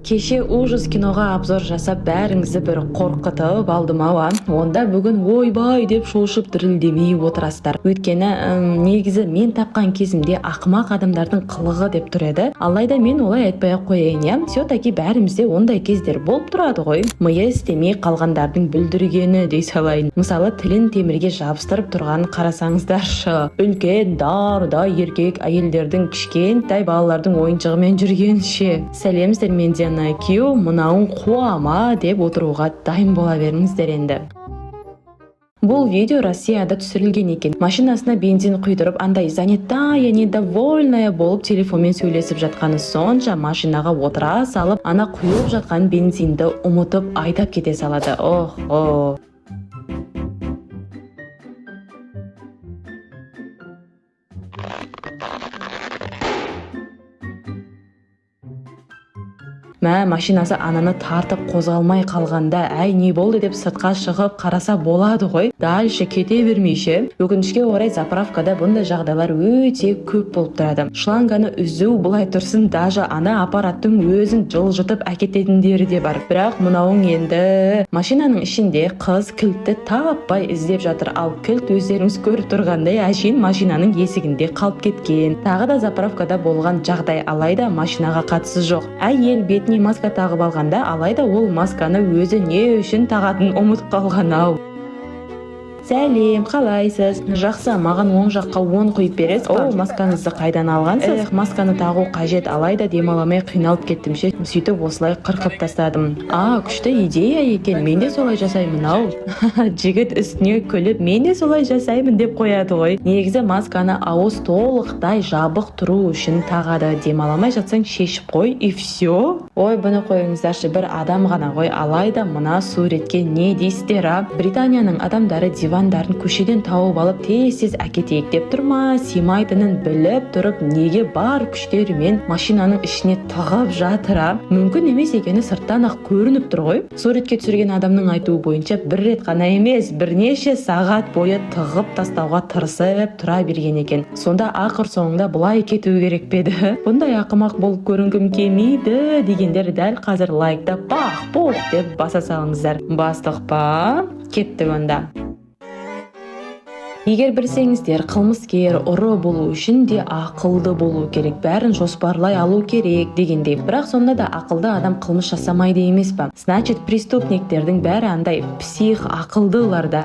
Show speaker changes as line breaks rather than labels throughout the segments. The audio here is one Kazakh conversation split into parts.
Кеше ужас киноға обзор жасап бәріңізді бір қорқытып алдым ау. Онда бүгін ойбай деп шошып дірілдемей отырасыздар. Өйткені негізі мен тапқан кезімде ақымақ адамдардың қылығы деп тұр еді. Алайда мен олай айтпай ақ қояйын, иә. Все-таки бәрімізде ондай кездер болып тұрады ғой. Миы істемей қалғандардың бүлдіргені дей салайын. Мысалы, тілін темірге жабыстырып тұрғанын қарасаңыздаршы. Үлкен дарда еркек әйелдердің кішкентай балалардың ойыншығымен жүргенше. Сәлеміздер, мен Диана Кью, мынауың қуама деп отыруға дайын бола беріңіздер енді. Бұл видео Россияда түсірілген екен. Машинасына бензин құйдырып, андай занятая, недовольная болып телефонмен сөйлесіп жатқаны сонша машинаға отыра салып, ана құйылып жатқан бензинді ұмытып айдап кете салады. Ох. Машинасы ананы тартып қозғалмай қалғанда, әй не болды деп сыртқа шығып қараса болады ғой. Дальше кете бермейше. Өкінішке орай заправкада бұндай жағдайлар өте көп болып тұрады. Шланганы үзу былай тұрсын, даже ана аппараттың өзін жылжытып әкететіндері де бар. Бірақ мынауың енді машинаның ішінде қыз кілтті таппай іздеп жатыр. Ал кілт өздеріңіз көріп тұрғандай әшейін машинаның есігінде қалып кеткен. Тағы да заправкада болған жағдай, алайда машинаға қатысы жоқ. Әйел бетіне маска тағып алғанда, алайда ол масканы өзі не үшін тағатын ұмытып қалған ау. Сәлем, қалайсыз? Жақсы, маған оң жаққа 10 құйып бересіз ба? Маскаңызды қайдан алғансыз? Масканы тағу қажет, алайда демаламай қиналып кеттім ше. Сөйтіп осылай қырқып тастадым. Күшті идея екен, мен де солай жасаймын ау. Жігіт үстіне күліп, мен де солай жасаймын деп қояды ғой. Негізі масканы ауыз толықтай жабық тұру үшін тағады. Демаламай жатсаң шешіп қой, и все. Ой, бұны қойыңыздаршы, бір адам ғана ғой, алайда мына суретке не дейсіздер, а? Британияның адамдары дивандарын көшеден тауып алып тез әкетейік деп тұрма, симайтынын біліп тұрып, неге бар күштерімен машинаның ішіне тығып жатыр, а? Мүмкін емес екені сырттан ақ көрініп тұр ғой. Суретке түсірген адамның айтуы бойынша бір рет қана емес, бірнеше сағат бойы тығып тастауға тырысып тұра берген екен. Сонда ақыр соңында бұлай кету керек педі. Бұндай ақымақ болып көрінгім келмейді дегендер дәл қазір лайкта пах-пух деп баса салыңыздар. Бастық па? Кеттік онда. Егер білсеңіздер, қылмыскер ұры болу үшін де ақылды болу керек, бәрін жоспарлай алу керек дегендей. Бірақ сонда да ақылды адам қылмыс жасамайды емес па? Значит, преступниктердің бәрі андай псих ақылдыларда.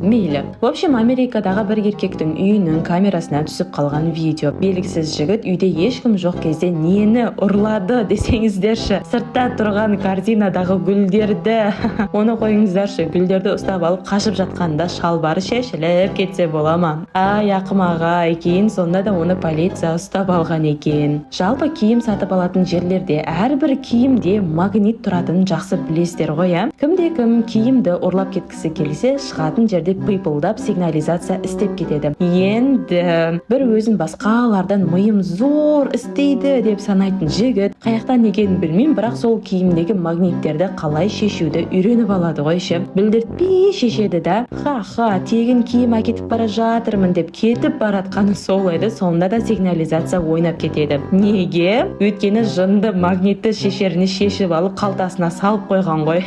Мейлі. В общем, Америкадағы бір еркектің үйінің камерасына түсіп қалған видео. Белгісіз жігіт үйде ешкім жоқ кезде нені ұрлады десеңіздерші. Сыртта тұрған картинадағы гүлдерді. Оны қойыңыздаршы, гүлдерді ұстап алып қашып жатқанда шалбары шешіліп кетсе бола ма? Ақымақ-ай, кейін сонда да оны полиция ұстап алған екен. Жалпы киім сатып алатын жерлерде әрбір киімде магнит тұратынын жақсы білесіздер ғой, а? Кімде-кім киімді ұрлап кеткісі келсе, шығатын жерде пыйпылдап сигнализация істеп кетеді. Енді бір өзін басқалардан миым зор істейді деп санайтын жігіт, қаяқтан екенін білмеймін, бірақ сол киімдегі магниттерді қалай шешуді үйреніп алады ғой ше. Білдіртпей шешеді да, ха-ха, тегін киім әкетіп бара жатырмын деп кетіп баратқаны солайды, сонда да сигнализация ойнап кетеді. Неге? Өйткені жынды магнитті шешеріне шешіп алып қалтасына салып қойған ғой.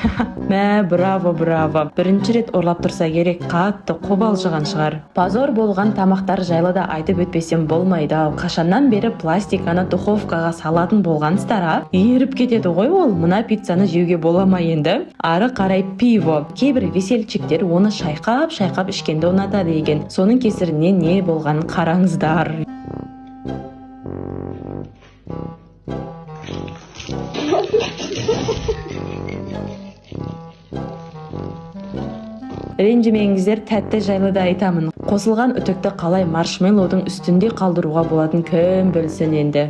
Браво. Бірінші рет ұрлап тұрса керек, қатты қобалжыған шығар. Позор болған тамақтар жайлы да айтып өтпесем болмайды. Қашаннан бері пластиканы духовкаға салатын болғансыздар, а? Еріп кетеді ғой ол. Мына пиццаны жеуге бола ма енді? Ары қарай пиво. Кейбір весельчиктер оны шайқап ішкенді ұнатады екен. Соның кесірінен не болғанын қараңыздар. Ренжімеңіздер, тәтті жайлы да айтамын. Қосылған үтікті қалай маршмеллоудың үстінде қалдыруға болатын кім білсін енді.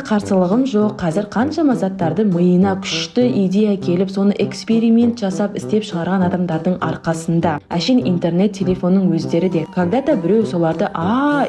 Қарсылығым жоқ. Қазір қаншама заттарды миына күшті идея келіп, соны эксперимент жасап істеп шығарған адамдардың арқасында. Әшейін интернет, телефонның өздері де. Когда-то біреу соларды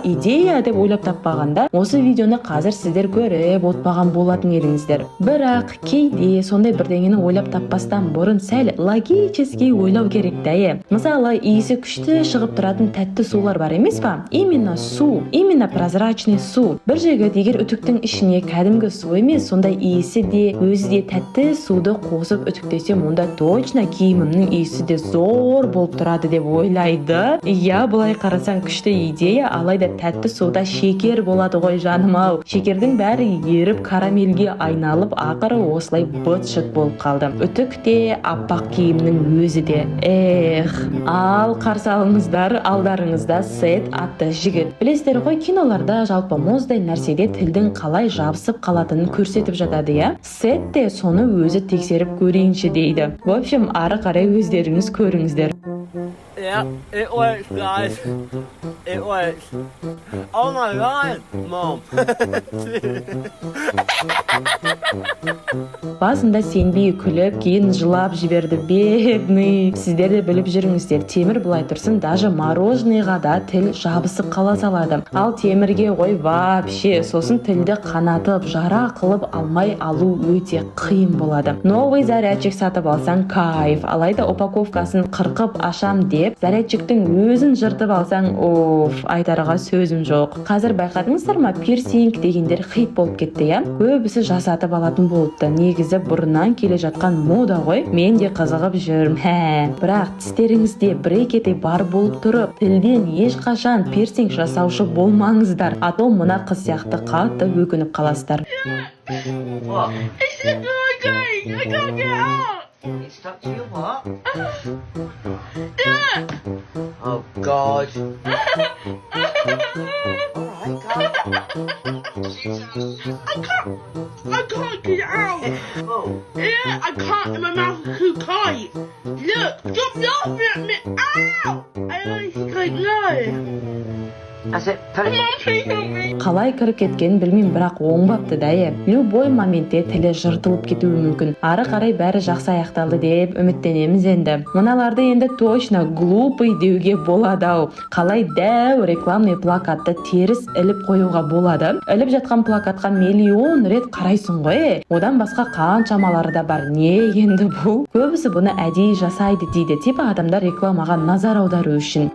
идея деп ойлап таппағанда, осы видеоны қазір сіздер көріп отпаған болатын едіңіздер. Бірақ кейде сондай бірдеңені ойлап таппастан бұрын сәл логически ойлау керек дәйе. Мысалы, иісі күшті шығып болып тұратын тәтті сулар бар емес па? Именно су, именно прозрачный су. Бір жігіт егер үтіктің ішіне кәдімгі су емес, сондай иісі де, өзі де тәтті суды қосып үтіктесем, онда точно киімімнің иісі де зор болып тұрады деп ойлайды. Иә, бұлай қарасаң күшті идея, алайда тәтті суда шекер болады ғой жаным-ау. Шекердің бәрі еріп карамельге айналып, ақыры осылай быт-шыт болып қалды. Үтік те, аппақ киімнің өзі де. Ал қарсы алыңыздар, алдарыңызда Сет атты жігіт. Білесіздер ғой, киноларда жалпы мұздай нәрседе тілдің қалай жабысып қалатынын көрсетіп жатады, я? Сет те соны өзі тексеріп көрейінші дейді. В общем, ары қарай өздеріңіз көріңіздер.
Yeah, it works, guys. It works. Oh my god, Mom.
Басында сенбей күліп, кейін жылап жіберді. Бедный. Сіздер де біліп жүріңіздер, темір былай тұрсын, даже мороженыйға да тіл жабысып қала салады. Ал темірге ғой вообще, сосын тілді қанатып, жара қылып алмай алу өте қиын болады. Новый зарядчик сатып алсаң кайф, алайда упаковкасын қырқып ашам деп, зарядчиктің өзін жыртып алсаң, айтарға сөзім жоқ. Қазір байқадыңыздар ма, пирсинг дегендер хит болып кетті, я? Көбісі жасатып алатын болыпты. Негізі бұрыннан келе жатқан мода ғой. Мен де қызығып жүрмін. Бірақ тістеріңізде брекеті бар болып тұрып, тілден ешқашан пирсинг жасаушы болмаңыздар. А то мына қыз сияқты қатты өкініп қаласыздар.
It's stuck to your what? Yeah. Oh God. Alright,
I can't get it out.
Oh.
Yeah, I can't. My mouth is too tight. Look, stop laughing at me. Ow! I honestly can't know.
That's it. Put it.
Mom, please help me.
Қалай кіріп кеткенін білмеймін, бірақ оңбапты дайы. Любой моментте тілі жыртылып кетуі мүмкін. Ары қарай бәрі жақсы аяқталды деп үміттенеміз енді. Мыналарды енді точно глупый деуге болады-ау. Қалай дәу рекламный плакатты теріс іліп қоюға болады. Іліп жатқан плакатқа миллион рет қарайсың ғой. Одан басқа қаншамалары да бар. Не енді бұл? Көбісі бұны әдейі жасайды дейді. Типа адамдар рекламаға назар аудару үшін.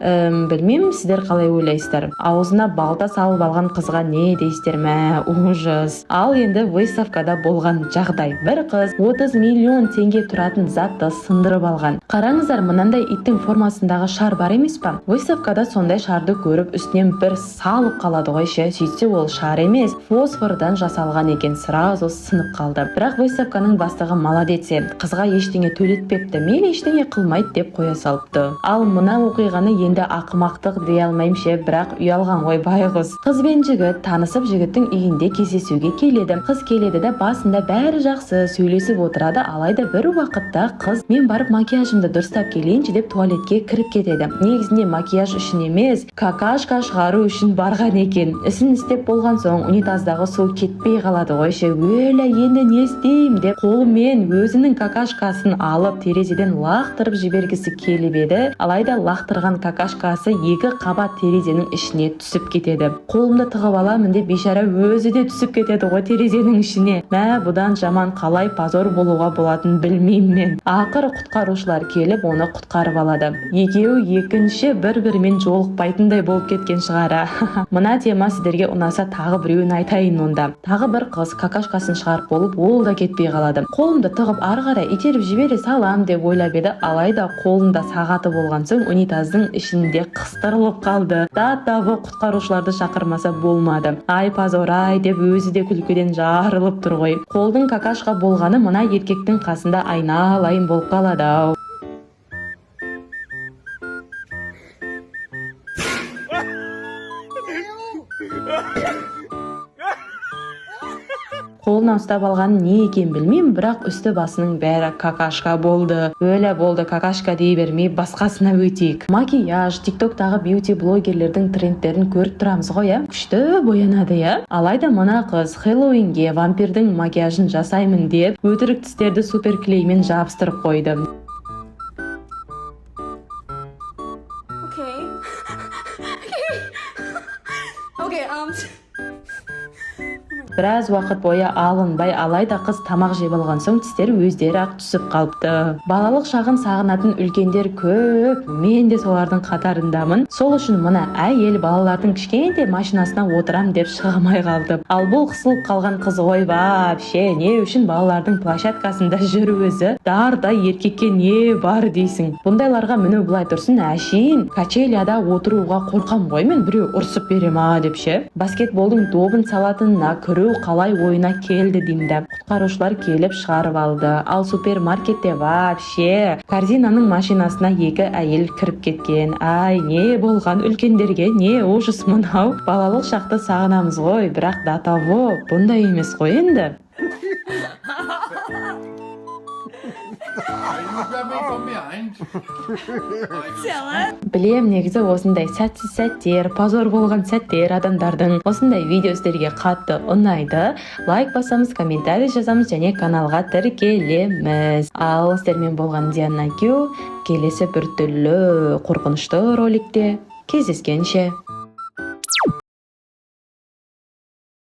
Білмеймін, сіздер қалай ойлайсыздар? Аузына балта салып алған қызға не дейсіздер ме? Ужас. Ал енді выставкада болған жағдай. Бір қыз 30 миллион теңге тұратын затты сындырып алған. Қараңыздар, мынандай иттің формасындағы шар бар емес па? Выставкада сондай шарды көріп, үстінен бір салып қалады ғой ше. Сөйтсе ол шар емес, фосфордан жасалған екен, сразу сынып қалды. Бірақ выставканың бастығы молодец, қызға ештеңе төлетпепті, мен ештеңе қылмайды деп қоя салыпты. Ал мына оқиғаны енді ақымақтық дей алмайым ше, бірақ ұялған ғой байғыз. Қыз бен жігіт танысып, жігіттің үйінде кездесуге келеді. Қыз келеді де басында бәрі жақсы сөйлесіп отырады, алайда бір уақытта қыз мен барып макияжымды дұрыстап келейінші деп туалетке кіріп кетеді. Негізінде макияж үшін емес, какашка шығару үшін барған екен. Ісін істеп болған соң унитаздағы су кетпей қалады ғой ше. Өлі, енді не істеймін деп қолымен өзінің какашкасын алып терезеден лақтырып жібергісі келіп еді, алайда лақтырған какашкасы екі қабат терезенің ішіне түсіп кетеді. Қолымды тығып аламын деп бейшара өзі де түсіп кетеді ғой терезенің ішіне. Бұдан жаман қалай позор болуға болатын білмеймін мен. Ақыры құтқарушылар келіп оны құтқарып алады. Екеуі екінші бір-бірімен жолықпайтындай болып кеткен шығара. Мына тема сіздерге ұнаса тағы біреуін айтайын онда. Тағы бір қыз какашкасын шығарып болып, ол да кетпей қалады. Қолымды тығып ары қарай итеріп жібере салам деп ойлап еді, алайда қолында сағаты болған соң унитаздың ішінде қыстырылып қалды. Тағы құтқарушыларды шақырмаса болмады. Ай позор ай деп өзі де күлкіден жарылып тұр ғой. Қолдың какашка болғаны мына еркектің қасында айналайын болып қалады-ау. Қолына ұстап алған не екен білмеймін, бірақ үсті басының бәрі какашка болды. Өлі болды, какашка дей бермей басқасына өтейік. Макияж, тиктоктағы бьюти-блогерлердің трендтерін көріп тұрамыз ғой, күшті боянады, Алайда мына қыз Хэллоуинге вампирдің макияжын жасаймын деп өтірік тістерді суперклеймен жабыстырып қойды. Біраз уақыт бойы алынбай, алайда қыз тамақ жеп алған соң тістері өздері ақ түсіп қалыпты. Балалық шағын сағынатын үлкендер көп, мен де солардың қатарындамын. Сол үшін мына әйел балалардың кішкентай машинасына отырам деп шығамай қалды. Ал бұл қысылып қалған қыз ғой вообще не үшін балалардың площадкасында жүр өзі? Дарда еркекке не бар дейсің? Бұндайларға міну былай тұрсын, әшейін качеляда отыруға қорқам ғой мен, біреу ұрсып берема деп ше. Баскетболдың добын салатынына кіру қалай ойына келді деймді. Құтқарушылар келіп шығарып алды. Ал супермаркетте вообще корзинаның машинасына екі әйел кіріп кеткен. Ай, не болған үлкендерге, не ужас мынау. Балалық шақты сағынамыз ғой, бірақ до того бұндай емес қой енді. Білем, негізі осындай сәтсіз сәттер, позор болған сәттер адамдардың осындай видеостерге қатты ұнайды. Лайк басамыз, комментарий жазамыз және каналға тіркелеміз. Ал сіздермен болған Диана Кю, келесі бір түрлі қорқынышты роликте кездескенше.